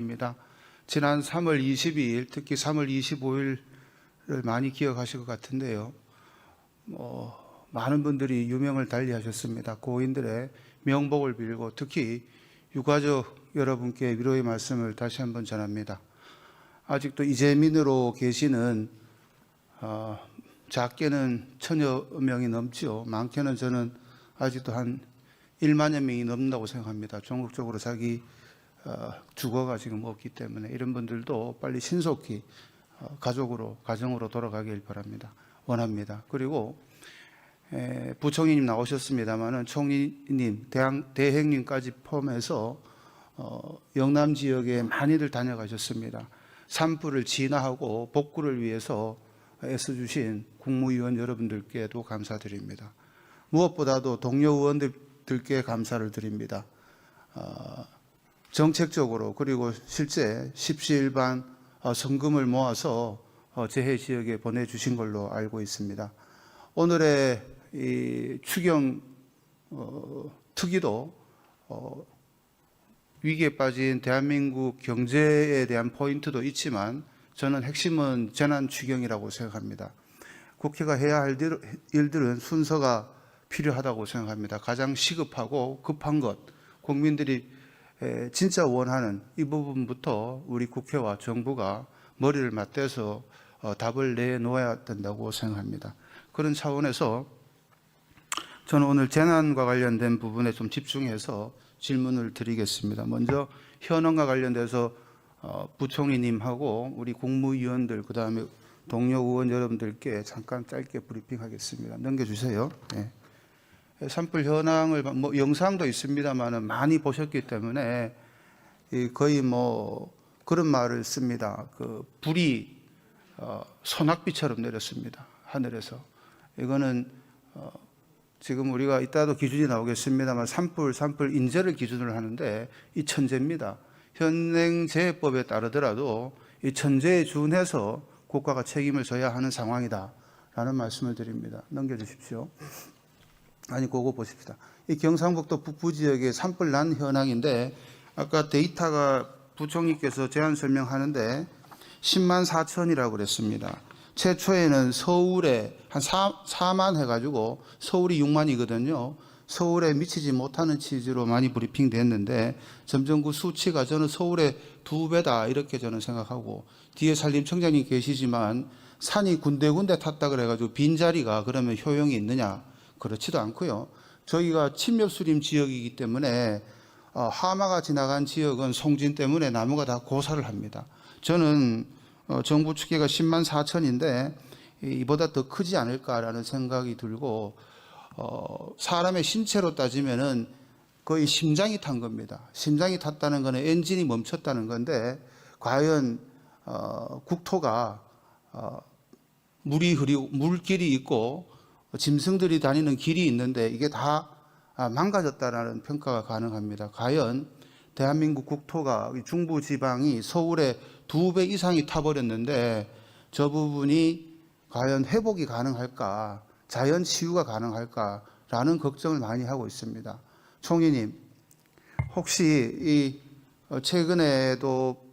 입니다. 지난 3월 22일, 특히 3월 25일을 많이 기억하실 것 같은데요. 많은 분들이 유명을 달리하셨습니다. 고인들의 명복을 빌고 특히 유가족 여러분께 위로의 말씀을 다시 한번 전합니다. 아직도 이재민으로 계시는 작게는 1000여 명이 넘지요. 많게는 저는 아직도 한 1만여 명이 넘는다고 생각합니다. 전국적으로 자기 주거가 지금 없기 때문에 이런 분들도 빨리 신속히 가정으로 돌아가길 바랍니다. 원합니다. 그리고 부총리님 나오셨습니다만은 총리님, 대행님까지 포함해서 영남 지역에 많이들 다녀가셨습니다. 산불을 진화하고 복구를 위해서 애써주신 국무위원 여러분들께도 감사드립니다. 무엇보다도 동료 의원들께 감사를 드립니다. 정책적으로 그리고 실제 십시일반 성금을 모아서 재해 지역에 보내주신 걸로 알고 있습니다. 오늘의 이 추경 특위도 위기에 빠진 대한민국 경제에 대한 포인트도 있지만 저는 핵심은 재난 추경이라고 생각합니다. 국회가 해야 할 일들은 순서가 필요하다고 생각합니다. 가장 시급하고 급한 것, 국민들이 진짜 원하는 이 부분부터 우리 국회와 정부가 머리를 맞대서 답을 내놓아야 된다고 생각합니다. 그런 차원에서 저는 오늘 재난과 관련된 부분에 좀 집중해서 질문을 드리겠습니다. 먼저 현안과 관련돼서 부총리님하고 우리 국무위원들 그다음에 동료 의원 여러분들께 잠깐 짧게 브리핑하겠습니다. 넘겨주세요. 네. 산불 현황을 영상도 있습니다만 많이 보셨기 때문에 거의 그런 말을 씁니다. 그 불이 소낙비처럼 내렸습니다. 하늘에서. 이거는 지금 우리가 이따도 기준이 나오겠습니다만 산불 인재를 기준으로 하는데 이 천재입니다. 현행재해법에 따르더라도 이 천재에 준해서 국가가 책임을 져야 하는 상황이다라는 말씀을 드립니다. 넘겨주십시오. 아니, 그거 보십시다. 이 경상북도 북부 지역의 산불 난 현황인데 아까 데이터가 부총리께서 제안 설명하는데 10만 4천이라고 그랬습니다. 최초에는 서울에 한 4만 해가지고 서울이 6만이거든요. 서울에 미치지 못하는 취지로 많이 브리핑 됐는데 점점 그 수치가 저는 서울의 2배다 이렇게 저는 생각하고 뒤에 산림청장님 계시지만 산이 군데군데 탔다 그래가지고 빈자리가 그러면 효용이 있느냐? 그렇지도 않고요. 저희가 침엽수림 지역이기 때문에 하마가 지나간 지역은 송진 때문에 나무가 다 고사를 합니다. 저는 정부 추계가 10만 4천인데 이보다 더 크지 않을까라는 생각이 들고 사람의 신체로 따지면은 거의 심장이 탄 겁니다. 심장이 탔다는 것은 엔진이 멈췄다는 건데 과연 국토가 물이 흐리고 물길이 있고 짐승들이 다니는 길이 있는데 이게 다 망가졌다라는 평가가 가능합니다. 과연 대한민국 국토가 중부 지방이 서울의 2배 이상이 타버렸는데 저 부분이 과연 회복이 가능할까, 자연 치유가 가능할까라는 걱정을 많이 하고 있습니다. 총리님, 혹시 이 최근에도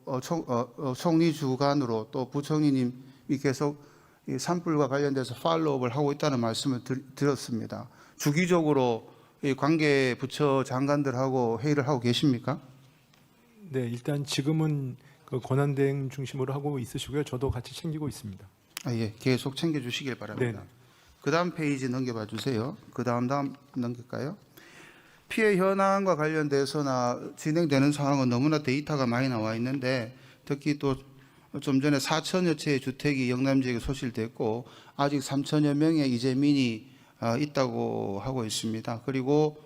총리 주관으로 또 부총리님이 계속 이 산불과 관련돼서 팔로우업을 하고 있다는 말씀을 드렸습니다. 주기적으로 이 관계 부처 장관들하고 회의를 하고 계십니까? 네, 일단 지금은 그 권한대행 중심으로 하고 있으시고요. 저도 같이 챙기고 있습니다. 예, 계속 챙겨주시길 바랍니다. 그 다음 페이지 넘겨봐 주세요. 그 다음 넘길까요? 피해 현황과 관련돼서나 진행되는 상황은 너무나 데이터가 많이 나와 있는데 특히 또 좀 전에 4천여 채의 주택이 영남 지역에 소실됐고 아직 3천여 명의 이재민이 있다고 하고 있습니다. 그리고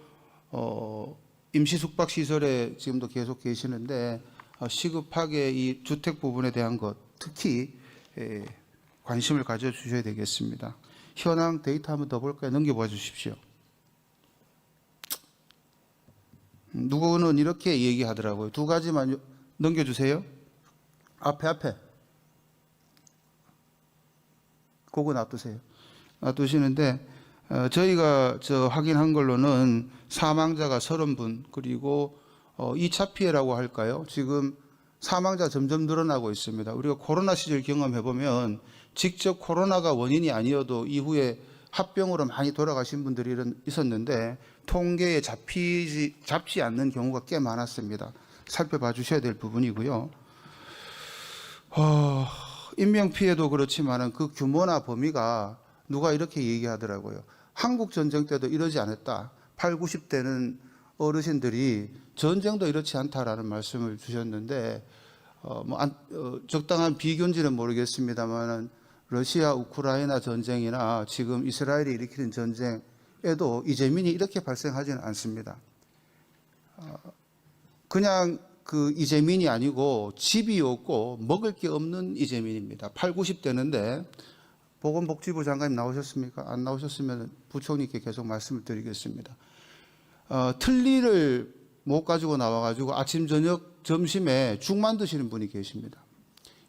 임시 숙박시설에 지금도 계속 계시는데 시급하게 이 주택 부분에 대한 것 특히 관심을 가져주셔야 되겠습니다. 현황 데이터 한번 더 볼까요? 넘겨봐 주십시오. 누구는 이렇게 얘기하더라고요. 두 가지만 넘겨주세요. 앞에 그거 놔두세요. 놔두시는데 저희가 확인한 걸로는 사망자가 30분 그리고 2차 피해라고 할까요? 지금 사망자 점점 늘어나고 있습니다. 우리가 코로나 시절 경험해 보면 직접 코로나가 원인이 아니어도 이후에 합병으로 많이 돌아가신 분들이 있었는데 통계에 잡지 않는 경우가 꽤 많았습니다. 살펴봐 주셔야 될 부분이고요. 인명피해도 그렇지만 그 규모나 범위가 누가 이렇게 얘기하더라고요. 한국 전쟁 때도 이러지 않았다. 8, 90대는 어르신들이 전쟁도 이렇지 않다라는 말씀을 주셨는데 적당한 비교인지는 모르겠습니다만 러시아 우크라이나 전쟁이나 지금 이스라엘이 일으키는 전쟁에도 이재민이 이렇게 발생하지는 않습니다. 그냥 그 이재민이 아니고 집이 없고 먹을 게 없는 이재민입니다. 8, 90대인데 보건복지부 장관님 나오셨습니까? 안 나오셨으면 부총리께 계속 말씀을 드리겠습니다. 틀니를 못 가지고 나와가지고 아침, 저녁, 점심에 죽만 드시는 분이 계십니다.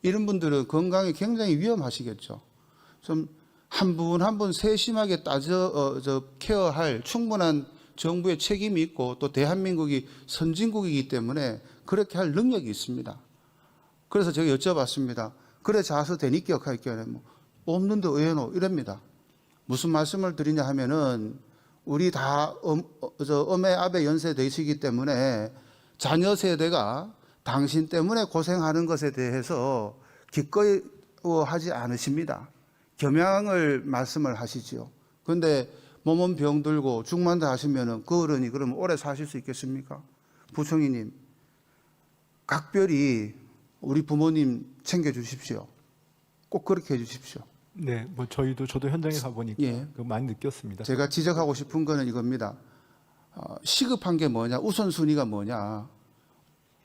이런 분들은 건강이 굉장히 위험하시겠죠. 좀 한 분 한 분 세심하게 케어할 충분한 정부의 책임이 있고 또 대한민국이 선진국이기 때문에 그렇게 할 능력이 있습니다. 그래서 제가 여쭤봤습니다. 그래 자서 되니까 할게요. 없는데 의외노 이럽니다. 무슨 말씀을 드리냐 하면은 우리 다 엄에 아베 연세 되시기 때문에 자녀 세대가 당신 때문에 고생하는 것에 대해서 기꺼이 하지 않으십니다. 겸양을 말씀을 하시지요. 그런데 몸은 병들고 죽만 다 하시면은 그 어른이 그러면 오래 사실 수 있겠습니까? 부총리님, 각별히 우리 부모님 챙겨주십시오. 꼭 그렇게 해주십시오. 네, 저도 현장에 가보니까 예. 많이 느꼈습니다. 제가 지적하고 싶은 거는 이겁니다. 시급한 게 뭐냐, 우선순위가 뭐냐.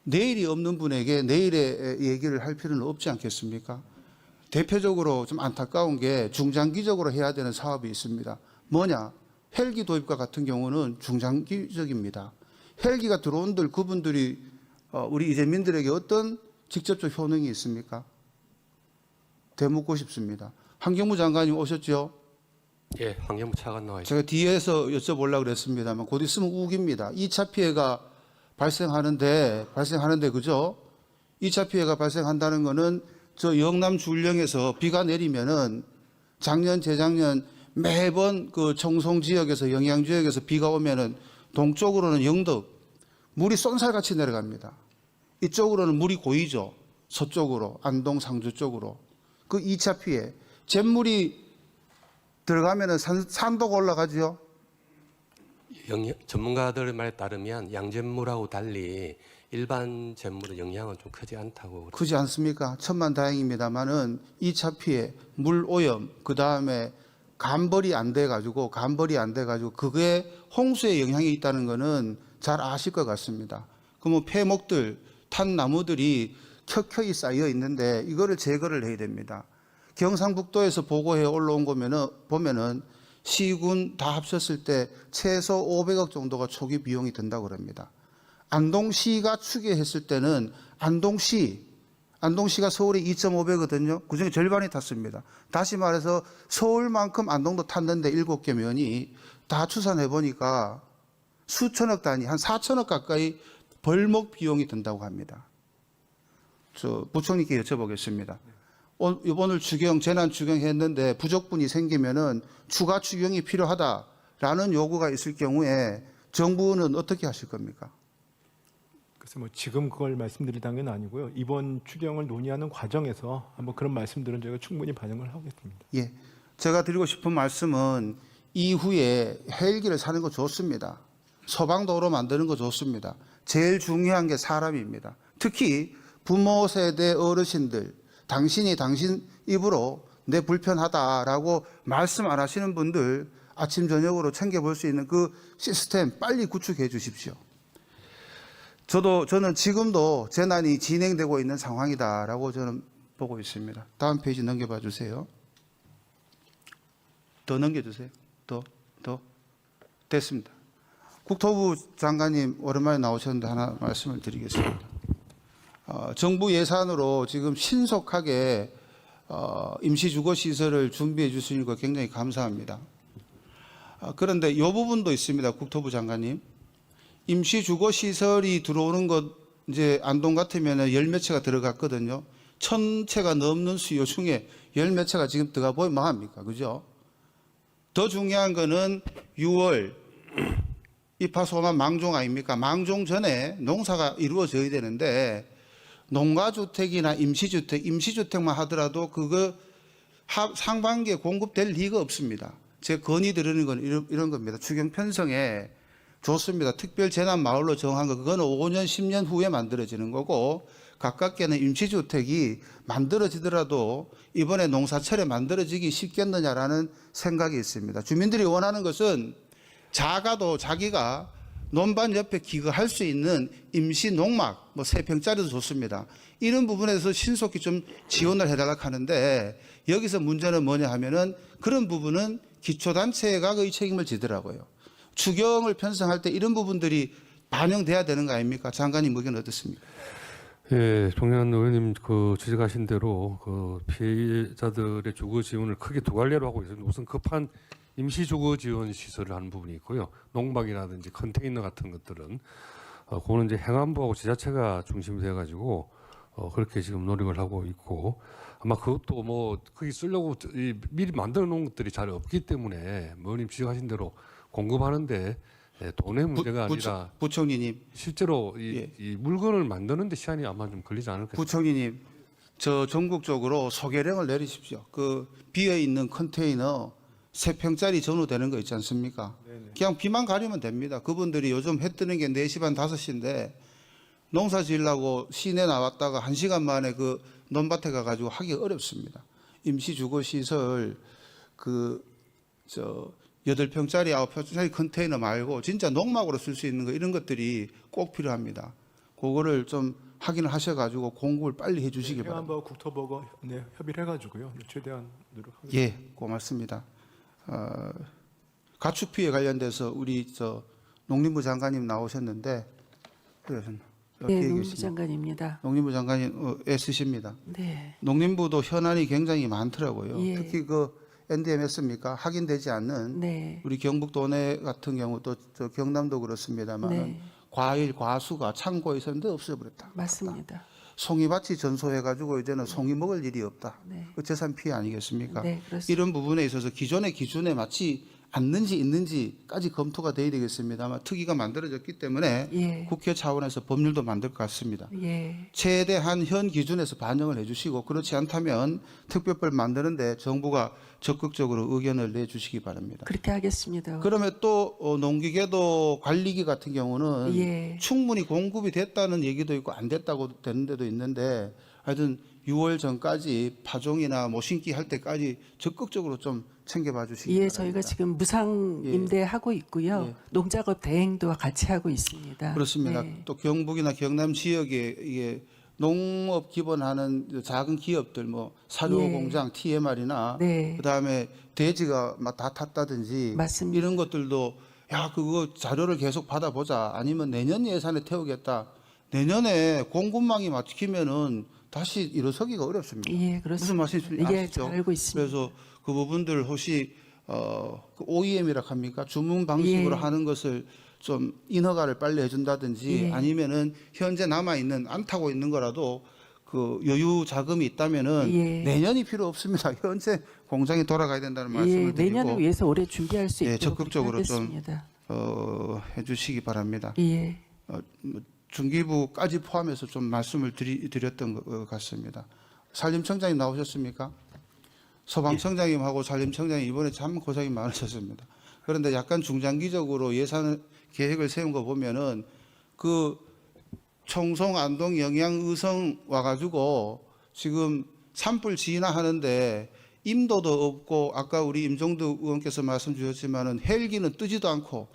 내일이 없는 분에게 내일의 얘기를 할 필요는 없지 않겠습니까? 대표적으로 좀 안타까운 게 중장기적으로 해야 되는 사업이 있습니다. 뭐냐? 헬기 도입과 같은 경우는 중장기적입니다. 헬기가 들어온들 그분들이 우리 이재민들에게 어떤 직접적 효능이 있습니까? 되묻고 싶습니다. 환경부 장관님 오셨죠? 예, 환경부 차관 나와 있습니다. 제가 뒤에서 여쭤보려고 그랬습니다만 곧 있으면 우기입니다. 2차 피해가 발생하는데 그죠? 2차 피해가 발생한다는 거는 저 영남 줄령에서 비가 내리면은 작년 재작년 매번 그 청송 지역에서 영양 지역에서 비가 오면은 동쪽으로는 영덕 물이 쏜살같이 내려갑니다. 이쪽으로는 물이 고이죠. 서쪽으로 안동 상주 쪽으로. 그 2차 피해 잿물이 들어가면은 산도가 올라가죠. 전문가들 말에 따르면 양잿물하고 달리 일반 잿물의 영향은 좀 크지 않다고. 크지 않습니까? 천만다행입니다만은 2차 피해, 물 오염, 그 다음에 간벌이 안 돼가지고 그게 홍수에 영향이 있다는 거는 잘 아실 것 같습니다. 그러면 폐목들, 탄 나무들이 켜켜이 쌓여 있는데 이거를 제거를 해야 됩니다. 경상북도에서 보고해 올라온 거면은 보면은 시군 다 합쳤을 때 최소 500억 정도가 초기 비용이 든다고 그럽니다. 안동시가 추계했을 때는 안동시가 서울이 2.5배거든요. 그중에 절반이 탔습니다. 다시 말해서 서울만큼 안동도 탔는데 7개 면이 다 추산해 보니까 수천억 단위, 한 4천억 가까이 벌목 비용이 든다고 합니다. 저 부총리께 여쭤보겠습니다. 이번을 재난 추경했는데 부족분이 생기면은 추가 추경이 필요하다라는 요구가 있을 경우에 정부는 어떻게 하실 겁니까? 그래서 지금 그걸 말씀드리다는 건 아니고요. 이번 추경을 논의하는 과정에서 한번 그런 말씀들은 저희가 충분히 반영을 하겠습니다. 예, 제가 드리고 싶은 말씀은 이후에 헬기를 사는 거 좋습니다. 소방도로 만드는 거 좋습니다. 제일 중요한 게 사람입니다. 특히 부모 세대 어르신들, 당신이 당신 입으로 내 불편하다라고 말씀 안 하시는 분들 아침 저녁으로 챙겨볼 수 있는 그 시스템 빨리 구축해 주십시오. 저는 지금도 재난이 진행되고 있는 상황이다라고 저는 보고 있습니다. 다음 페이지 넘겨봐 주세요. 더 넘겨주세요. 더. 됐습니다. 국토부 장관님 오랜만에 나오셨는데 하나 말씀을 드리겠습니다. 정부 예산으로 지금 신속하게 임시주거시설을 준비해 주시는 거 굉장히 감사합니다. 그런데 이 부분도 있습니다. 국토부 장관님. 임시주거시설이 들어오는 것 이제 안동 같으면 열 몇 채가 들어갔거든요. 1,000채가 넘는 수요 중에 열 몇 채가 지금 들어가 보면 뭐합니까? 그죠? 더 중요한 거는 6월 입하소만 망종 아닙니까? 망종 전에 농사가 이루어져야 되는데 농가주택이나 임시주택만 하더라도 그거 상반기에 공급될 리가 없습니다. 제 건의 드리는 건 이런 겁니다. 추경 편성에 좋습니다. 특별 재난 마을로 정한 거 그거는 5년, 10년 후에 만들어지는 거고 가깝게는 임시주택이 만들어지더라도 이번에 농사철에 만들어지기 쉽겠느냐라는 생각이 있습니다. 주민들이 원하는 것은 작아도 자기가 논밭 옆에 기거할 수 있는 임시 농막, 뭐 3평짜리도 좋습니다. 이런 부분에서 신속히 좀 지원을 해달라고 하는데 여기서 문제는 뭐냐 하면은 그런 부분은 기초단체가 그 책임을 지더라고요. 추경을 편성할 때 이런 부분들이 반영돼야 되는 거 아닙니까? 장관님 의견 어떻습니까? 예, 동현 의원님 그 지적하신 대로 그 피해자들의 주거 지원을 크게 두 갈래로 하고 있습니다. 우선 급한 임시 주거 지원 시설을 하는 부분이 있고요. 농막이라든지 컨테이너 같은 것들은 그거는 이제 행안부하고 지자체가 중심이 돼 가지고 그렇게 지금 노력을 하고 있고 아마 그것도 뭐 크게 쓰려고 미리 만들어 놓은 것들이 잘 없기 때문에 의원님 지적하신 대로 공급하는데 돈의 문제가 아니라 부총리님, 실제로 이 물건을 만드는데 시간이 아마 좀 걸리지 않을까. 부총리님, 저 전국적으로 소개령을 내리십시오. 그 비어 있는 컨테이너 3평짜리 전후되는 거 있지 않습니까? 그냥 비만 가리면 됩니다. 그분들이 요즘 해 뜨는 게 4시 반 5시인데 농사 지으려고 시내 나왔다가 1시간 만에 그 논밭에 가가지고 하기 어렵습니다. 임시주거시설 8평짜리 9평짜리 컨테이너 말고 진짜 농막으로 쓸 수 있는 거 이런 것들이 꼭 필요합니다. 그거를 좀 확인을 하셔가지고 공급을 빨리 해주시기 바랍니다. 행안부와 국토부가 협의를 해가지고요. 최대한 노력하겠습니다. 예, 고맙습니다. 가축 피해 관련돼서 우리 농림부 장관님 나오셨는데 네, 농림부 장관입니다. 농림부 장관님 애쓰십니다. 네. 농림부도 현안이 굉장히 많더라고요. 예. 특히 그 NDMS입니까? 확인되지 않는 네. 우리 경북도내 같은 경우 또 저 경남도 그렇습니다만 네. 과일 과수가 창고에 있었는데 없어버렸다. 맞습니다. 송이밭이 전소해가지고 이제는 송이 먹을 일이 없다. 네. 그 재산 피해 아니겠습니까? 네, 그렇습니다. 이런 부분에 있어서 기존의 기준에 맞지 않는지 있는지까지 검토가 돼야 되겠습니다만 특위가 만들어졌기 때문에 예. 국회 차원에서 법률도 만들 것 같습니다. 예. 최대한 현 기준에서 반영을 해주시고 그렇지 않다면 특별법 만드는데 정부가 적극적으로 의견을 내주시기 바랍니다. 그렇게 하겠습니다. 그러면 또 농기계도 관리기 같은 경우는 예. 충분히 공급이 됐다는 얘기도 있고 안 됐다고 되는 데도 있는데 하여튼 6월 전까지 파종이나 모신기 할 때까지 적극적으로 좀 챙겨봐 주시기 예, 바랍니다. 저희가 지금 무상 예. 임대하고 있고요. 예. 농작업 대행도 같이 하고 있습니다. 그렇습니다. 네. 또 경북이나 경남 지역에 이게 농업 기반하는 작은 기업들 뭐 사료 예. 공장 TMR이나 네. 그다음에 돼지가 막 다 탔다든지 맞습니다. 이런 것들도 야 그거 자료를 계속 받아보자 아니면 내년 예산에 태우겠다. 내년에 공급망이 막히면은 다시 일어서기가 어렵습니다. 예, 그렇습니다. 무슨 말씀인지 아시죠? 예, 잘 알고 있습니다. 그래서 그 부분들 혹시 그 OEM이라 합니까? 주문 방식으로 예. 하는 것을 좀 인허가를 빨리 해준다든지 예. 아니면은 현재 남아 있는 안 타고 있는 거라도 그 여유 자금이 있다면은 예. 내년이 필요 없습니다. 현재 공장이 돌아가야 된다는 예, 말씀을 드리고 내년을 위해서 올해 준비할 수 예, 있도록 적극적으로 좀 하겠습니다. 해주시기 바랍니다. 예. 중기부까지 포함해서 좀 말씀을 드렸던 것 같습니다. 산림청장님 나오셨습니까? 소방청장님하고 산림청장님 이번에 참 고생이 많으셨습니다. 그런데 약간 중장기적으로 예산 계획을 세운 거 보면은 그 청송, 안동, 영양, 의성 와가지고 지금 산불 진화하는데 임도도 없고 아까 우리 임종두 의원께서 말씀 주셨지만은 헬기는 뜨지도 않고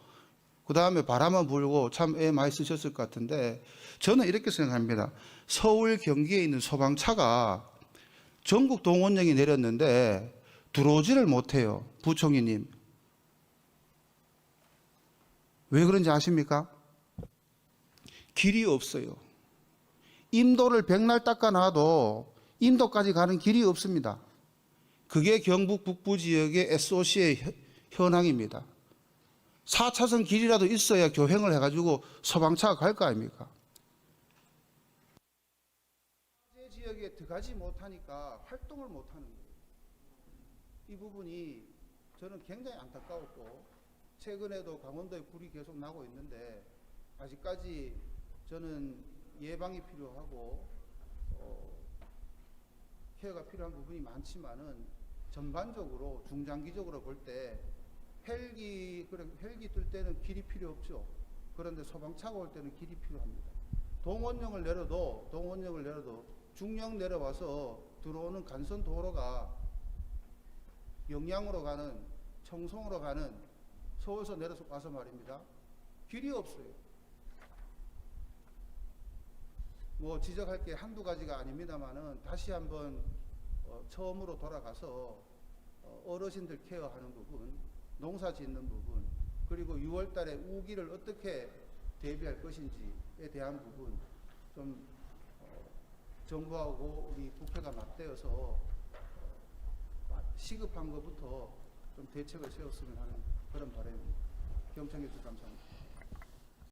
그 다음에 바람만 불고 참 애 많이 쓰셨을 것 같은데 저는 이렇게 생각합니다. 서울 경기에 있는 소방차가 전국 동원령이 내렸는데 들어오지를 못해요. 부총리님. 왜 그런지 아십니까? 길이 없어요. 임도를 백날 닦아놔도 임도까지 가는 길이 없습니다. 그게 경북 북부 지역의 SOC의 현황입니다. 4차선 길이라도 있어야 교행을 해가지고 소방차가 갈 거 아닙니까? 지역에 들어가지 못하니까 활동을 못하는 거예요. 이 부분이 저는 굉장히 안타까웠고, 최근에도 강원도에 불이 계속 나고 있는데 아직까지 저는 예방이 필요하고 케어가 필요한 부분이 많지만은 전반적으로 중장기적으로 볼 때 헬기 뜰 때는 길이 필요 없죠. 그런데 소방차가 올 때는 길이 필요합니다. 동원령을 내려도 중령 내려와서 들어오는 간선 도로가 영양으로 가는, 청송으로 가는, 서울서 내려서 와서 말입니다. 길이 없어요. 뭐 지적할 게 한두 가지가 아닙니다만은 다시 한번 처음으로 돌아가서 어르신들 케어하는 부분, 농사 짓는 부분, 그리고 6월 달에 우기를 어떻게 대비할 것인지에 대한 부분 좀 정부하고 우리 국회가 맞대어서 시급한 것부터 좀 대책을 세웠으면 하는 그런 바람입니다. 경청해 주셔서 감사합니다.